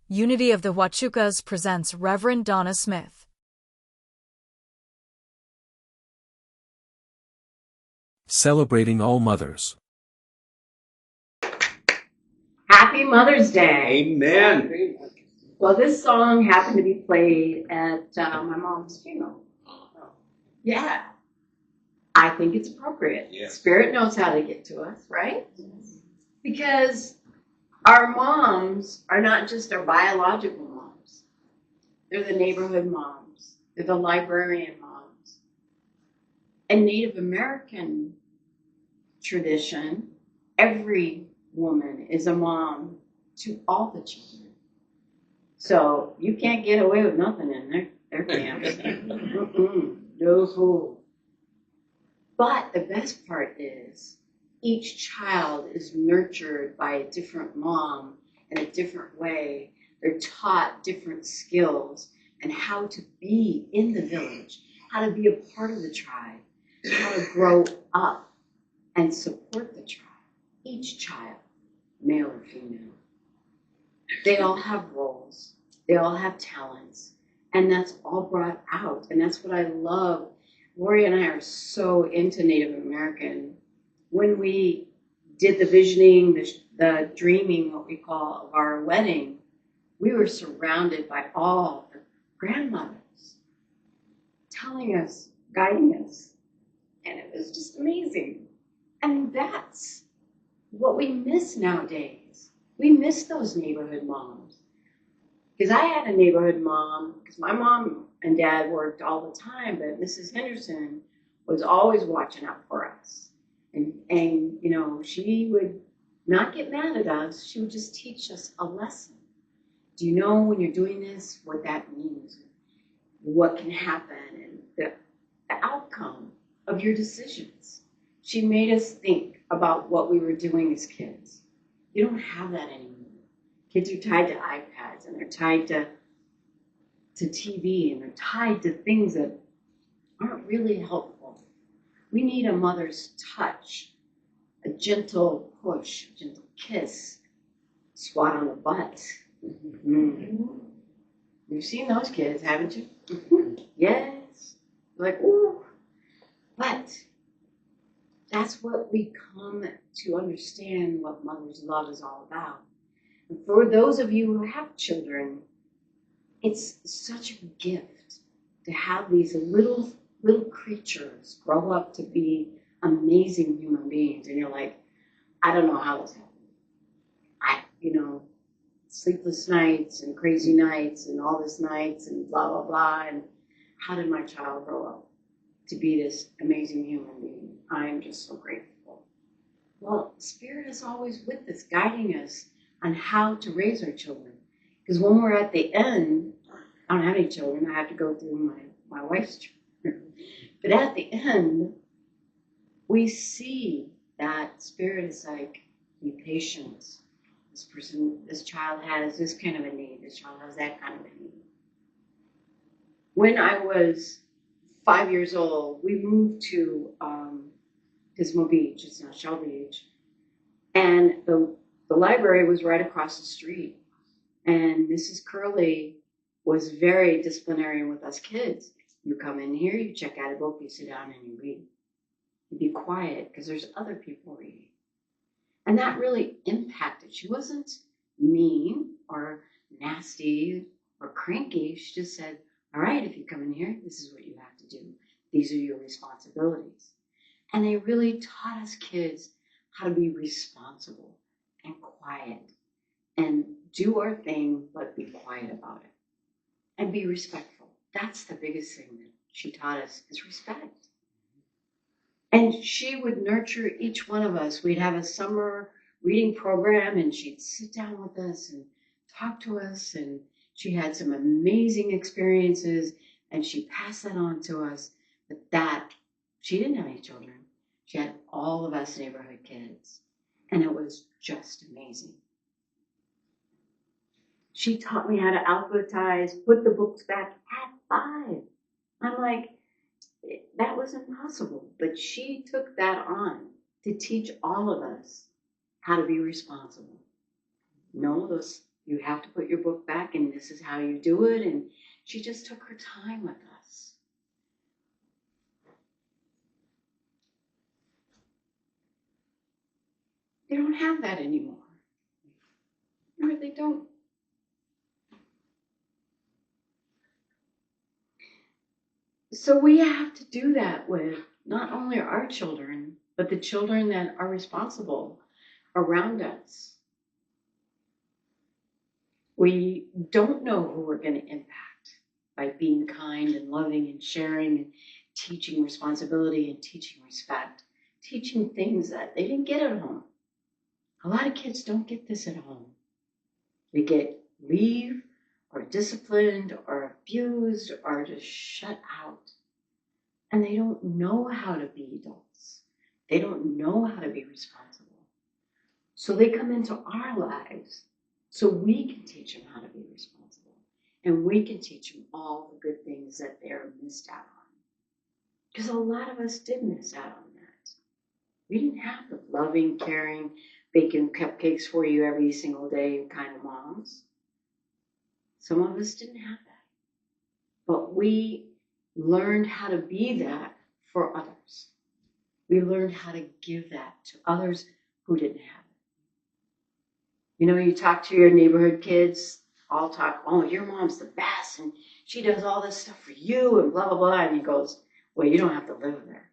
Unity of the Huachucas presents Reverend Donna Smith. Celebrating all mothers. Happy Mother's Day. Amen. Well, this song happened to be played at my mom's funeral. Yeah. I think it's appropriate. Yes. Spirit knows how to get to us, right? Because our moms are not just our biological moms. They're the neighborhood moms. They're the librarian moms. In Native American tradition, every woman is a mom to all the children. So you can't get away with nothing in their camps. No fool. But the best part is each child is nurtured by a different mom in a different way. They're taught different skills and how to be in the village, how to be a part of the tribe, how to grow up and support the tribe. Each child, male or female, they all have roles, they all have talents, and that's all brought out. And that's what I love. Lori and I are so into Native American. When we did the visioning, the dreaming, what we call, of our wedding, we were surrounded by all the grandmothers telling us, guiding us, and it was just amazing. And that's what we miss nowadays. We miss those neighborhood moms. Because I had a neighborhood mom, because my mom and dad worked all the time, but Mrs. Henderson was always watching out for us. And you know, she would not get mad at us, she would just teach us a lesson. Do you know when you're doing this, what that means? What can happen and the outcome of your decisions. She made us think about what we were doing as kids. You don't have that anymore. Kids are tied to iPads and they're tied to TV and they're tied to things that aren't really helpful. We need a mother's touch, a gentle push, a gentle kiss, swat on the butt. You've seen those kids, haven't you? Yes. Like, ooh. But that's what we come to understand what mother's love is all about. And for those of you who have children, it's such a gift to have these little creatures grow up to be amazing human beings. And you're like, I don't know how this happened. Sleepless nights and crazy nights and all this nights and blah, blah, blah. And how did my child grow up to be this amazing human being? I am just so grateful. Well, Spirit is always with us, guiding us on how to raise our children. Because when we're at the end, I don't have any children, I have to go through my wife's children. But at the end, we see that Spirit is like, be patient. This child has this kind of a need, this child has that kind of a need. When I was 5 years old, we moved to Pismo Beach, it's now Shell Beach, and the library was right across the street. And Mrs. Curley was very disciplinary with us kids. You come in here, you check out a book, you sit down and you read. You be quiet because there's other people reading. And that really impacted. She wasn't mean or nasty or cranky. She just said, all right, if you come in here, this is what you have to do. These are your responsibilities. And they really taught us kids how to be responsible and quiet and do our thing, but be quiet about it and be respectful. That's the biggest thing that she taught us, is respect. And she would nurture each one of us. We'd have a summer reading program and she'd sit down with us and talk to us. And she had some amazing experiences and she passed that on to us. But she didn't have any children. She had all of us neighborhood kids. And it was just amazing. She taught me how to alphabetize, put the books back at 5. I'm like, that was impossible. But she took that on to teach all of us how to be responsible. Know those You have to put your book back, and this is how you do it. And she just took her time with us. They don't have that anymore. They really don't. So we have to do that with not only our children, but the children that are responsible around us. We don't know who we're going to impact by being kind and loving and sharing and teaching responsibility and teaching respect, teaching things that they didn't get at home. A lot of kids don't get this at home. They get leave or disciplined or abused or just shut out. And they don't know how to be adults. They don't know how to be responsible. So they come into our lives so we can teach them how to be responsible. And we can teach them all the good things that they're missed out on. Because a lot of us did miss out on that. We didn't have the loving, caring, baking cupcakes for you every single day kind of moms. Some of us didn't have that. But we learned how to be that for others. We learned how to give that to others who didn't have it. You know, you talk to your neighborhood kids, all talk, oh, your mom's the best, and she does all this stuff for you, and blah, blah, blah. And he goes, well, you don't have to live there.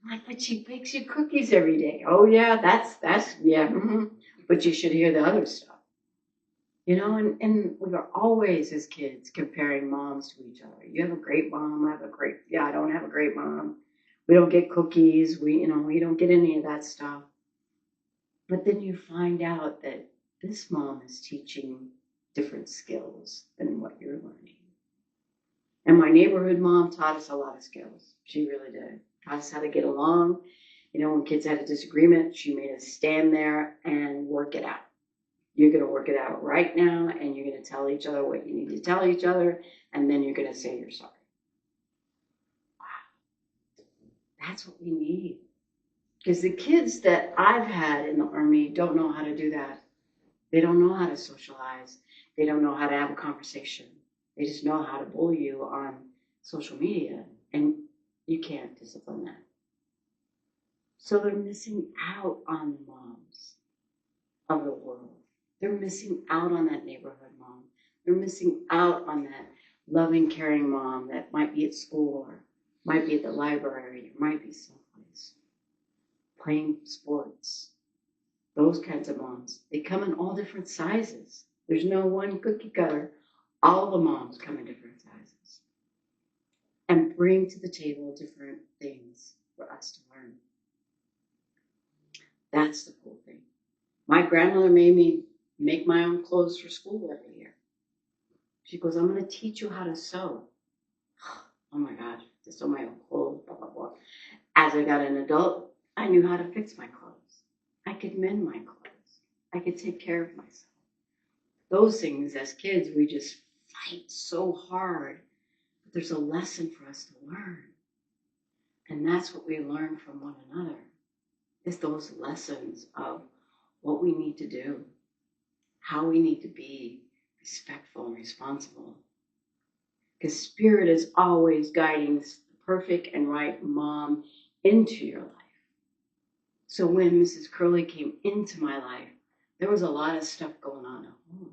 I'm like, but she bakes you cookies every day. Oh, yeah, that's yeah. Mm-hmm. But you should hear the other stuff. You know, and we are always, as kids, comparing moms to each other. You have a great mom, I have a great, I don't have a great mom. We don't get cookies, we don't get any of that stuff. But then you find out that this mom is teaching different skills than what you're learning. And my neighborhood mom taught us a lot of skills. She really did. Taught us how to get along. You know, when kids had a disagreement, she made us stand there and work it out. You're going to work it out right now, and you're going to tell each other what you need to tell each other, and then you're going to say you're sorry. Wow. That's what we need. Because the kids that I've had in the Army don't know how to do that. They don't know how to socialize. They don't know how to have a conversation. They just know how to bully you on social media, and you can't discipline that. So they're missing out on the moms of the world. They're missing out on that neighborhood mom. They're missing out on that loving, caring mom that might be at school or might be at the library or might be someplace playing sports. Those kinds of moms. They come in all different sizes. There's no one cookie cutter. All the moms come in different sizes and bring to the table different things for us to learn. That's the cool thing. My grandmother made me make my own clothes for school every year. She goes, I'm going to teach you how to sew. Oh my gosh, to sew my own clothes, blah, blah, blah. As I got an adult, I knew how to fix my clothes. I could mend my clothes. I could take care of myself. Those things, as kids, we just fight so hard. But there's a lesson for us to learn. And that's what we learn from one another, is those lessons of what we need to do, how we need to be respectful and responsible. Because Spirit is always guiding the perfect and right mom into your life. So when Mrs. Curley came into my life, there was a lot of stuff going on at home.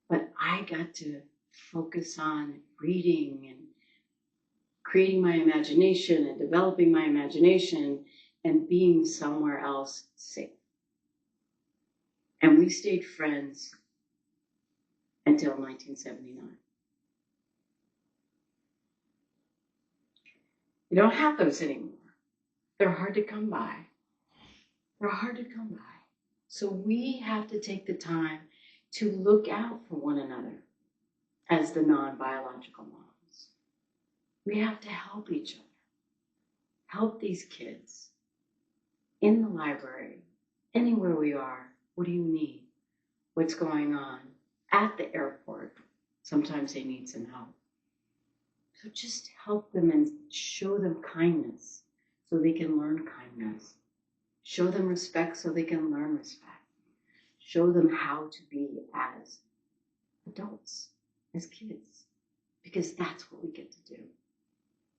But I got to focus on reading and creating my imagination and developing my imagination and being somewhere else safe. And we stayed friends until 1979. You don't have those anymore. They're hard to come by. They're hard to come by. So we have to take the time to look out for one another as the non-biological moms. We have to help each other. Help these kids in the library, anywhere we are. What do you need? What's going on? At the airport, sometimes they need some help. So just help them and show them kindness so they can learn kindness. Show them respect so they can learn respect. Show them how to be as adults, as kids, because that's what we get to do.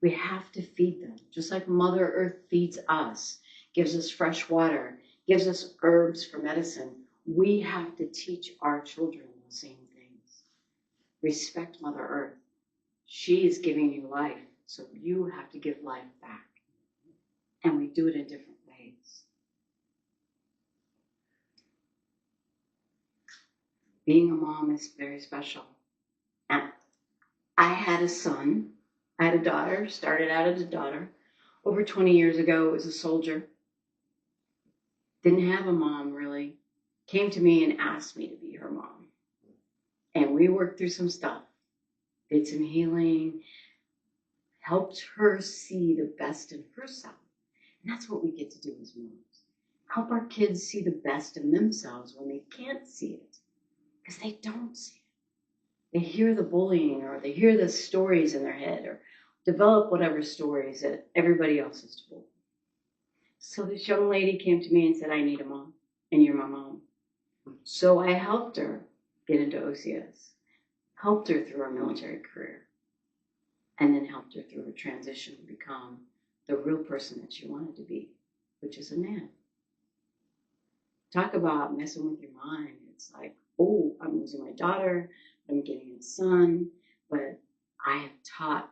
We have to feed them, just like Mother Earth feeds us, gives us fresh water, gives us herbs for medicine. We have to teach our children the same things. Respect Mother Earth. She is giving you life, so you have to give life back. And we do it in different ways. Being a mom is very special. And I had a son. I had a daughter, started out as a daughter. Over 20 years ago, was a soldier. Didn't have a mom, really. Came to me and asked me to be her mom. And we worked through some stuff. Did some healing. Helped her see the best in herself. And that's what we get to do as moms. Help our kids see the best in themselves when they can't see it. Because they don't see it. They hear the bullying, or they hear the stories in their head, or develop whatever stories that everybody else has told. So this young lady came to me and said, I need a mom, and you're my mom. So I helped her get into OCS, helped her through her military career, and then helped her through her transition to become the real person that she wanted to be, which is a man. Talk about messing with your mind. It's like, oh, I'm losing my daughter, I'm getting a son, but I have taught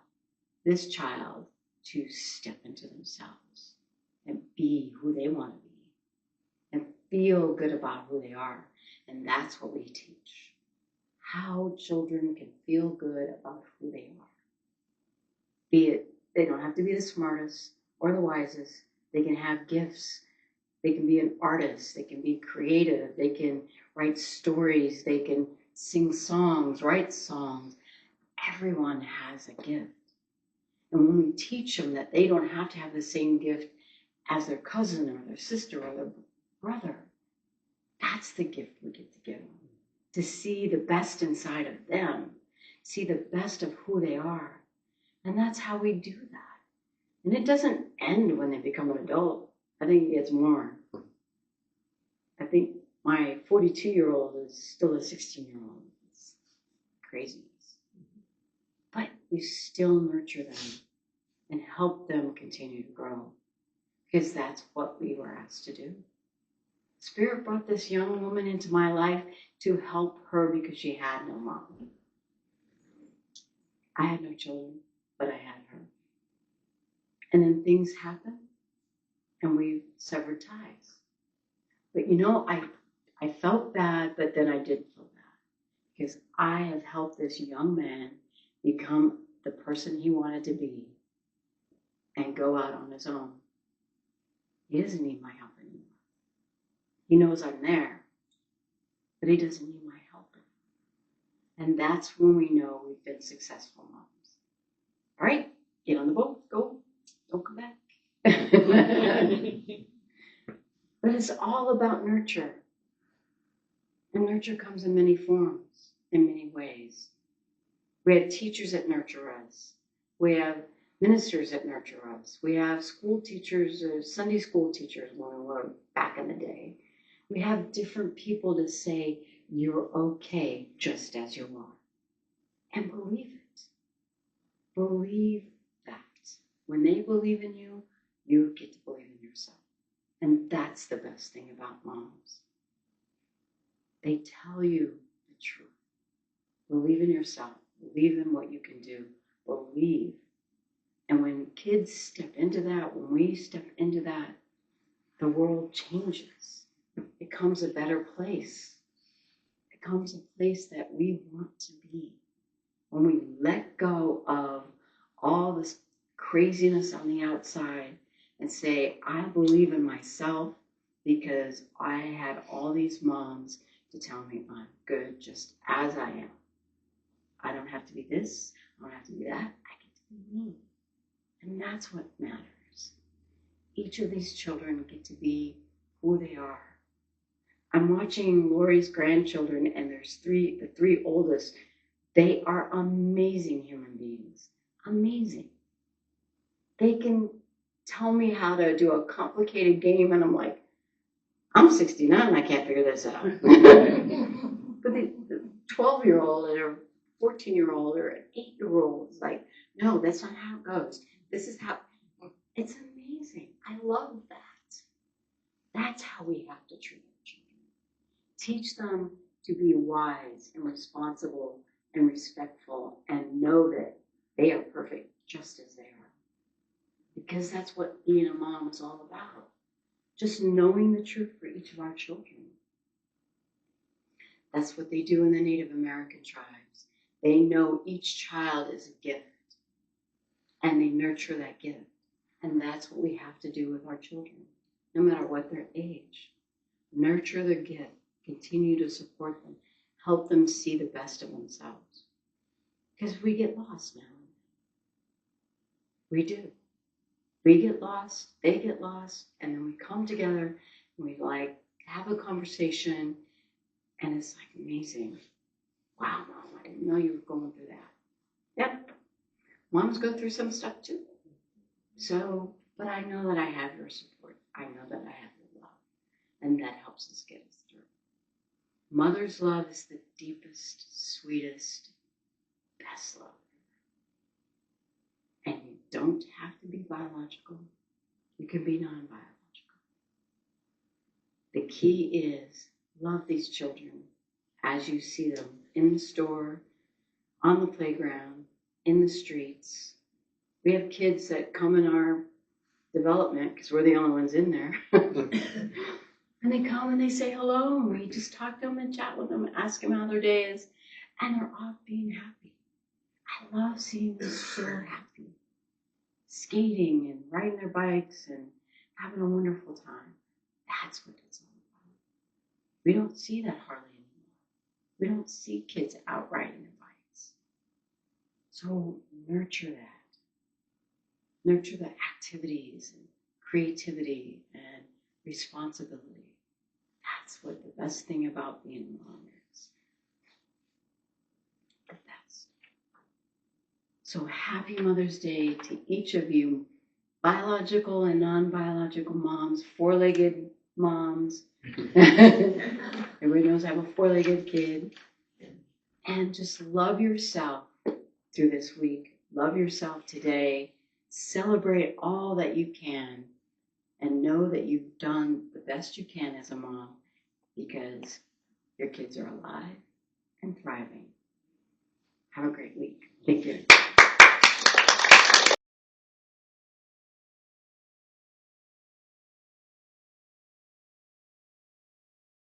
this child to step into themselves and be who they want to be and feel good about who they are. And that's what we teach. How children can feel good about who they are. Be it, they don't have to be the smartest or the wisest. They can have gifts. They can be an artist. They can be creative. They can write stories. They can sing songs, write songs. Everyone has a gift. And when we teach them that they don't have to have the same gift as their cousin or their sister or their brother, that's the gift we get to give them. To see the best inside of them, see the best of who they are. And that's how we do that. And it doesn't end when they become an adult. I think it gets more. I think my 42-year-old is still a 16-year-old. It's crazy. But you still nurture them and help them continue to grow, because that's what we were asked to do. Spirit brought this young woman into my life to help her because she had no mom. I had no children, but I had her. And then things happened, and we severed ties. But you know, I felt bad, but then I didn't feel bad, because I have helped this young man become the person he wanted to be and go out on his own. He doesn't need my help anymore. He knows I'm there, but he doesn't need my help anymore. And that's when we know we've been successful moms. All right, get on the boat, go, don't come back. But it's all about nurture. And nurture comes in many forms, in many ways. We have teachers that nurture us. We have ministers that nurture us. We have school teachers, Sunday school teachers when we were back in the day. We have different people to say, you're okay just as you are. And believe it. Believe that. When they believe in you, you get to believe in yourself. And that's the best thing about moms. They tell you the truth. Believe in yourself. Believe in what you can do. Believe. And when kids step into that, when we step into that, the world changes. It becomes a better place. It becomes a place that we want to be. When we let go of all this craziness on the outside and say, I believe in myself because I had all these moms to tell me I'm good just as I am. I don't have to be this. I don't have to be that. I get to be me. And that's what matters. Each of these children get to be who they are. I'm watching Lori's grandchildren, and the three oldest. They are amazing human beings. Amazing. They can tell me how to do a complicated game, and I'm like, I'm 69, I can't figure this out. But the 12-year-old or 14-year-old or an 8-year-old is like, no, that's not how it goes. This is how. It's amazing. I love that. That's how we have to treat our children. Teach them to be wise and responsible and respectful and know that they are perfect just as they are. Because that's what being a mom is all about. Just knowing the truth for each of our children. That's what they do in the Native American tribes. They know each child is a gift, and they nurture that gift. And that's what we have to do with our children, no matter what their age. Nurture their gift, continue to support them, help them see the best of themselves. Because we get lost now. We do. We get lost, they get lost, and then we come together and we have a conversation, and it's like amazing. Wow, Mom, I didn't know you were going through that. Yep. Moms go through some stuff too. So, but I know that I have your support. I know that I have your love. And that helps us get us through. Mother's love is the deepest, sweetest, best love. And you don't have to be biological. You can be non-biological. The key is love these children as you see them in the store, on the playground, in the streets. We have kids that come in our development because we're the only ones in there. And they come and they say hello, and we just talk to them and chat with them and ask them how their day is. And they're all being happy. I love seeing them so happy. Skating and riding their bikes and having a wonderful time. That's what it's all about. We don't see that hardly anymore. We don't see kids out riding their bikes. So nurture that. Nurture the activities and creativity and responsibility. That's what the best thing about being a mom is. The best. So happy Mother's Day to each of you, biological and non-biological moms, four-legged moms. Everybody knows I have a four-legged kid. And just love yourself through this week. Love yourself today. Celebrate all that you can. And know that you've done the best you can as a mom because your kids are alive and thriving. Have a great week. Take care.